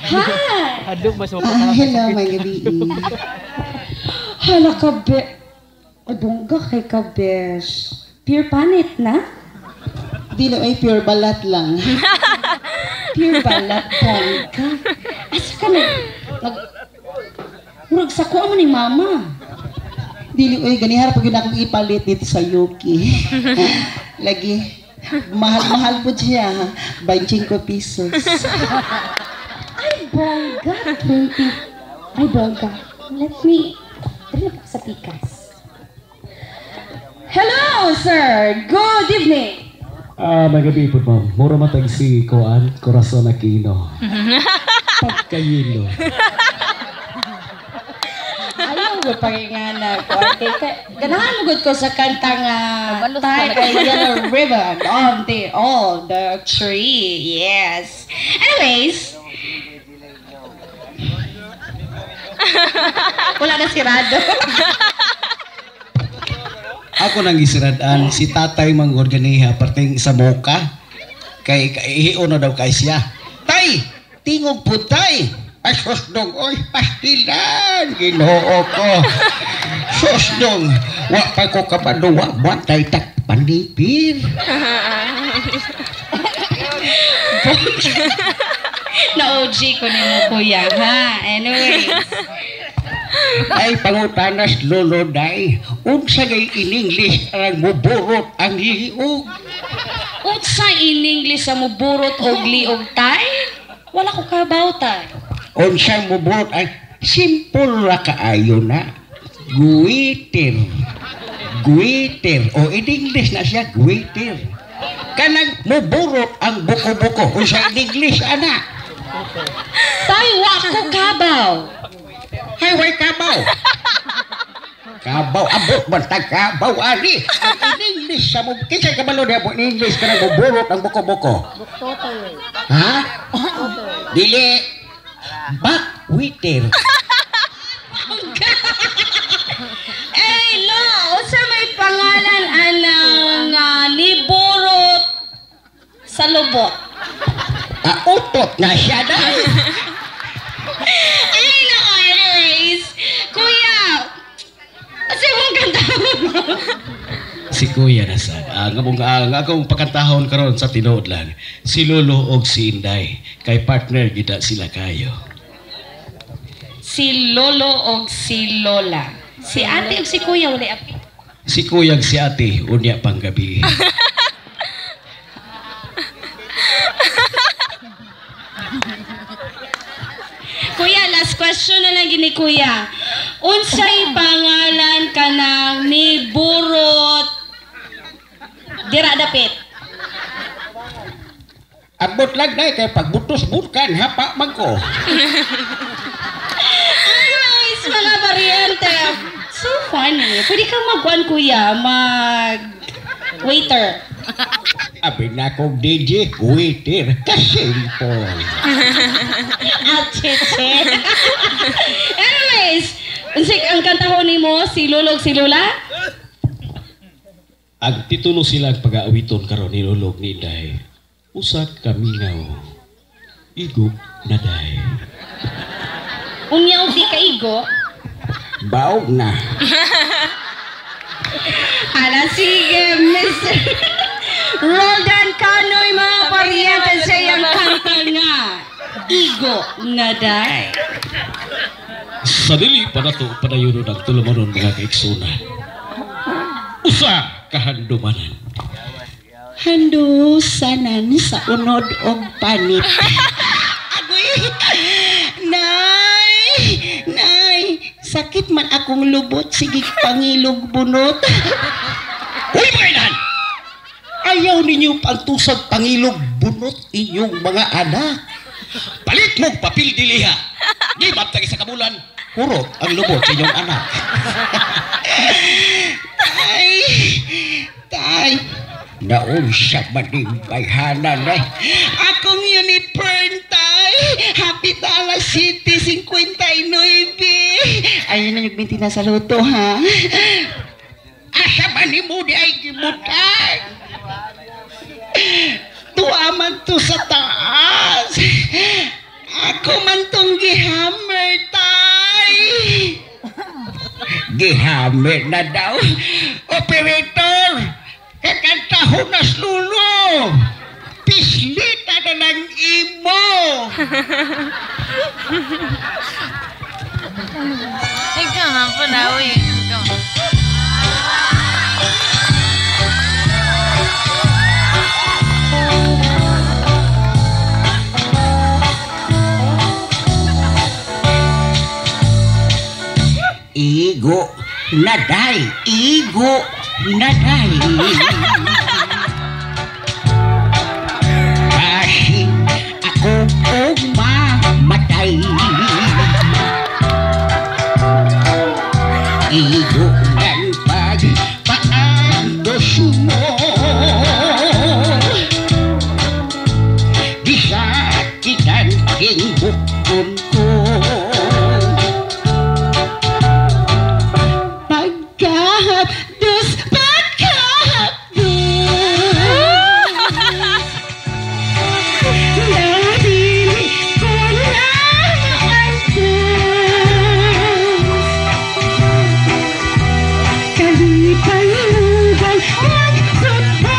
Hi! Hadlok mas Hello, may gabi. Hala ka, Ay, bongga kay ka, besh. Pure panit na? Dilo ay pure balat lang. Pure balat, bongga. Asa ka Murag sa kuha mo ni mama. Dili ay ganihara pag yun akong ipalit dito sa Yuki. Lagi, mahal-mahal po siya. 25 pesos. Ay, bongga. 20. Ay, bongga. Let me... Dali po sa pikas. Hello, sir. Good evening. May gabi po ma'am. Mura matag si Koan, Corazon Aquino. Pagkayilo. Ayaw ko pangingana ko. Ganahan mo ko sa kanta nga tie a yellow ribbon on the tree. Yes. Anyways. Wala na sirado. Ako nang isiradaan si tatay mangorganiha parteng sa moka. Kay ihion na daw kay siya. Tay! Tingog po tay! Ay sosdong! Oy! Pastilan! Ginoo ko! Sosdong! Wa pa ko kapaduwa. Bantay tak panipir. Na-OG ko ni mo kuya ha. Anyways. Ay pangutanas lolo day. Unsa gay in English ang muburot ang liog. Unsa in English sa muburot og liog tay? Wala ko kabaw tay. Unsa muburot ay simple ra kaayo na. Guiter. Guiter. O in English na siya guiter. Kanang muburot ang buko-buko. Unsa in English ana? Tay wa ko kabaw. Hay way kabaw. Kabaw abot bantag kabaw ali. In English sa mo kinsa kabalo na in English kanang muburot ang buko-buko. Ha? Dili. Bakwiter. Eh lo, unsa may pangalan anang liburot sa lubot? Utot na siya dahil. Ay no, anyways. Kuya, kasi mong kanta mo. Si Kuya na sad. Ang akong pakantahon karon sa tinuod lang. Si Lolo og si Inday. Kay partner gida sila kayo. Si Lolo og si Lola. Si ate og si kuya wala api. Si Kuya ug si Ate unya pang gabi. Kuya, last question na lang gini kuya. Unsay pangalan kanang ni burot dira dapit? Abot lang day kay pagbutos butkan hapa man ko. Anyways, mga variante. So funny. Pwede kang magkuhan kuya, waiter. Abi na kong DJ, waiter, kasimple. Acheche. Anyways, unsay ang kantahon nimo si Lolo ug si Lola? Ang titulo silang pag-aawiton karon ni Lolo ni Inday. Usak kamingaw. Igog na day. Unyaw di kaigo. Baog na. Hala, sige, Mr. Roldan Canoy, mga variante sa iyang kanta nga. Igo na day. Sa dili pa na to padayon ang tulumanon mga kaiksuna. Usa kahandumanan. Handusanan sa unod og panit. Agoy! Nay! Sakit man akong lubot, sige pangilog bunot. Uy, mga inan! Ayaw ninyo pagtusag pangilog bunot inyong mga anak. Palit mo papil diliha. Di maptagi sa kabulan, kurot ang lubot sa inyong anak. Tay! Naon siya maning bayhanan eh. Akong uniform tay. Happy Tala City 59. Ayun na yung binti na sa luto ha. Asa man ni mo di ay gibutan. Tuaman to sa taas. Ako man tong gihammer, tay. Gihammer na daw. Operator, kakantahon na slulo. Pislita na ng imo. Ikaw na po na, uy. Ikaw. Igo naday, igo naday. Kasi ako mamatay. Igo ng pagpaandos mo. Di sakitan king bukon ko. Pagkahapdos, nabili ko na ang kalipayugan magsubay.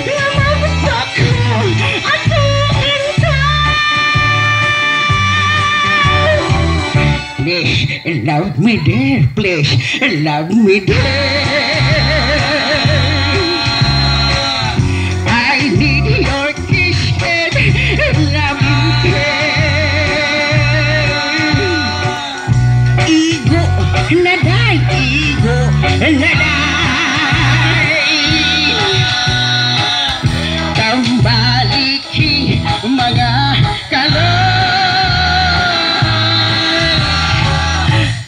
Namagpak ko ako Please, love me there. Please, love me there. I need your kiss and loving care. Igo naday, igo naday. Tambaliki mga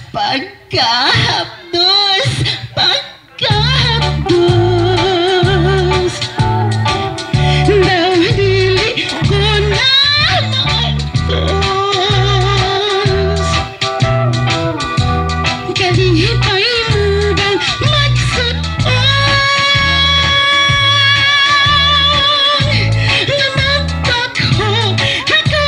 pagkahapdos, nabili ko na maantos. Kalipayugan magsubay. Namagpak ko ako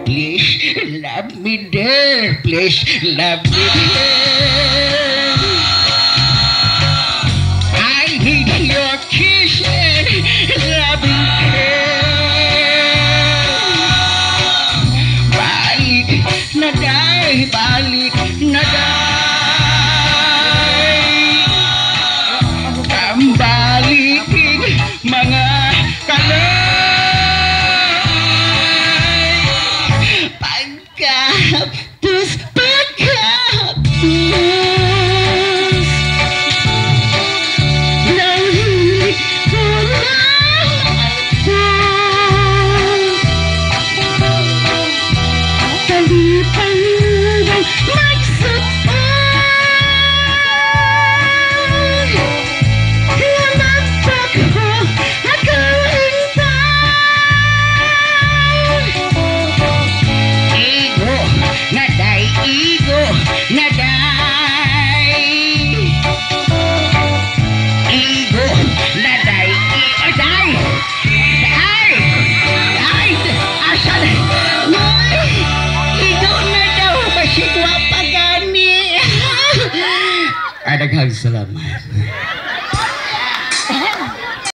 Please love me there. Please love me there. I need your kiss and loving care. Balik na day, balik na day. Kambalikin mga kalay. pagkahapdos, nahuli ko na ang kalipayugan magsubay. Namagpak ko ako Igo naday, igo naday. Igo naday, day. Day. Day. Asan? Igo na daw. Kasi guwapa gani. Daghang salamat.